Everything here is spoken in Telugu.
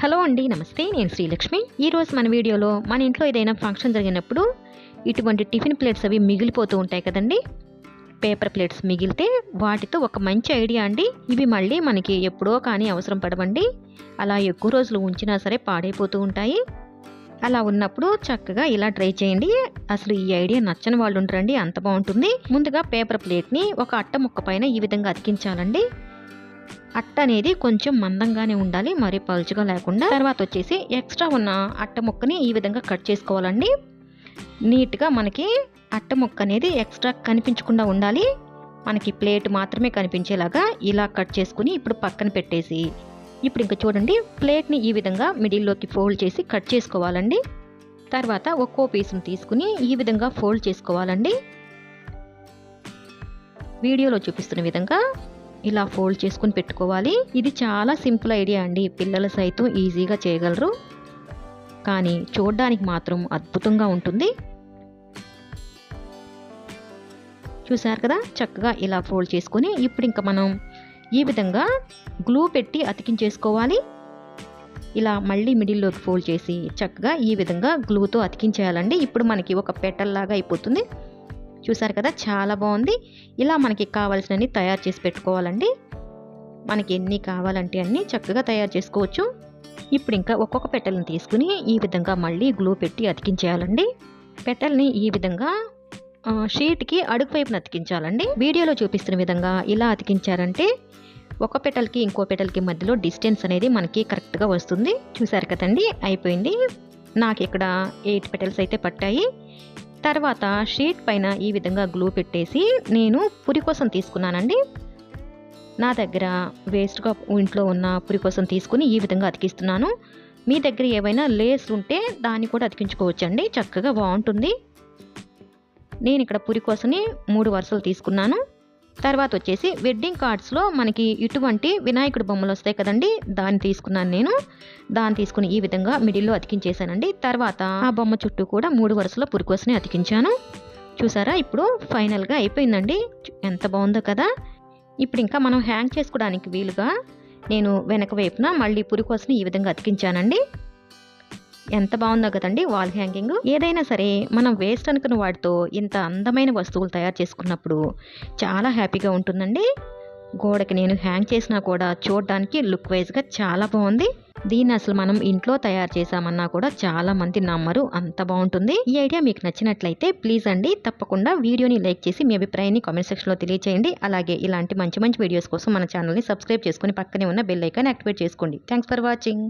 హలో అండి, నమస్తే. నేను శ్రీలక్ష్మి. ఈరోజు మన వీడియోలో మన ఇంట్లో ఏదైనా ఫంక్షన్ జరిగినప్పుడు ఇటువంటి టిఫిన్ ప్లేట్స్ అవి మిగిలిపోతూ ఉంటాయి కదండి. పేపర్ ప్లేట్స్ మిగిలితే వాటితో ఒక మంచి ఐడియా అండి. ఇవి మళ్ళీ మనకి ఎప్పుడో కానీ అవసరం పడవండి. అలా ఎక్కువ రోజులు ఉంచినా సరే పాడైపోతూ ఉంటాయి. అలా ఉన్నప్పుడు చక్కగా ఇలా ట్రై చేయండి. అసలు ఈ ఐడియా నచ్చని వాళ్ళు ఉంటారండి, అంత బాగుంటుంది. ముందుగా పేపర్ ప్లేట్ని ఒక అట్ట ముక్క పైన ఈ విధంగా అతికించాలండి. అట్ట అనేది కొంచెం మందంగానే ఉండాలి, మరీ పలుచగా లేకుండా. తర్వాత వచ్చేసి ఎక్స్ట్రా ఉన్న అట్ట ముక్కని ఈ విధంగా కట్ చేసుకోవాలండి. నీట్గా మనకి అట్ట ముక్క అనేది ఎక్స్ట్రా కనిపించకుండా ఉండాలి. మనకి ప్లేట్ మాత్రమే కనిపించేలాగా ఇలా కట్ చేసుకుని ఇప్పుడు పక్కన పెట్టేసి, ఇప్పుడు ఇంకా చూడండి, ప్లేట్ని ఈ విధంగా మిడిల్లోకి ఫోల్డ్ చేసి కట్ చేసుకోవాలండి. తర్వాత ఒక్కో పీస్ని తీసుకుని ఈ విధంగా ఫోల్డ్ చేసుకోవాలండి. వీడియోలో చూపిస్తున్న విధంగా ఇలా ఫోల్డ్ చేసుకుని పెట్టుకోవాలి. ఇది చాలా సింపుల్ ఐడియా అండి, పిల్లలు సైతం ఈజీగా చేయగలరు. కానీ చూడడానికి మాత్రం అద్భుతంగా ఉంటుంది. చూసారు కదా, చక్కగా ఇలా ఫోల్డ్ చేసుకొని ఇప్పుడు ఇంకా మనం ఈ విధంగా గ్లూ పెట్టి అతికించేసుకోవాలి. ఇలా మళ్ళీ మిడిల్లోకి ఫోల్డ్ చేసి చక్కగా ఈ విధంగా గ్లూతో అతికించేయాలండి. ఇప్పుడు మనకి ఒక పెటల్ లాగా అయిపోతుంది. చూసారు కదా, చాలా బాగుంది. ఇలా మనకి కావాల్సినవి తయారు చేసి పెట్టుకోవాలండి. మనకి ఎన్ని కావాలంటే అన్నీ చక్కగా తయారు చేసుకోవచ్చు. ఇప్పుడు ఇంకా ఒక్కొక్క పెటల్ని తీసుకుని ఈ విధంగా మళ్ళీ గ్లూ పెట్టి అతికించేయాలండి. పెటల్ని ఈ విధంగా షీట్కి అడుగు వైపున అతికించాలండి. వీడియోలో చూపిస్తున్న విధంగా ఇలా అతికించారంటే ఒక పెటల్కి ఇంకో పెటల్కి మధ్యలో డిస్టెన్స్ అనేది మనకి కరెక్ట్గా వస్తుంది. చూసారు కదండి, అయిపోయింది. నాకు ఇక్కడ 8 పెటల్స్ అయితే పట్టాయి. తర్వాత షీట్ పైన ఈ విధంగా గ్లూ పెట్టేసి నేను పురి కోసం తీసుకున్నానండి. నా దగ్గర వేస్ట్గా ఇంట్లో ఉన్న పురి కోసం తీసుకుని ఈ విధంగా అతికిస్తున్నాను. మీ దగ్గర ఏవైనా లేస్ ఉంటే దాన్ని కూడా అతికించుకోవచ్చండి, చక్కగా బాగుంటుంది. నేను ఇక్కడ పురి కోసని 3 వరుసలు తీసుకున్నాను. తర్వాత వచ్చేసి వెడ్డింగ్ కార్డ్స్లో మనకి ఇటువంటి వినాయకుడి బొమ్మలు వస్తాయి కదండి, దాన్ని తీసుకున్నాను నేను. దాన్ని తీసుకుని ఈ విధంగా మిడిల్లో అతికించేసానండి. తర్వాత ఆ బొమ్మ చుట్టూ కూడా 3 వరుసలో పురికోసని అతికించాను. చూసారా, ఇప్పుడు ఫైనల్గా అయిపోయిందండి. ఎంత బాగుందో కదా. ఇప్పుడు ఇంకా మనం హ్యాంగ్ చేసుకోవడానికి వీలుగా నేను వెనక వైపున మళ్ళీ పురికోసని ఈ విధంగా అతికించానండి. ఎంత బాగుందో కదండి వాల్ హ్యాంగింగ్. ఏదైనా సరే మనం వేస్ట్ అనుకున్న వాటితో ఇంత అందమైన వస్తువులు తయారు చేసుకున్నప్పుడు చాలా హ్యాపీగా ఉంటుందండి. గోడకి నేను హ్యాంగ్ చేసినా కూడా చూడడానికి లుక్ వైజ్గా చాలా బాగుంది. దీన్ని అసలు మనం ఇంట్లో తయారు చేసామన్నా కూడా చాలా మంది నమ్మరు, అంత బాగుంటుంది. ఈ ఐడియా మీకు నచ్చినట్లయితే ప్లీజ్ అండి తప్పకుండా వీడియోని లైక్ చేసి మీ అభిప్రాయాన్ని కామెంట్ సెక్షన్లో తెలియచేయండి. అలాగే ఇలాంటి మంచి మంచి వీడియోస్ కోసం మన ఛానల్ని సబ్స్క్రైబ్ చేసుకుని పక్కనే ఉన్న బెల్ ఐకాన్ యాక్టివేట్ చేసుకోండి. Thanks for watching.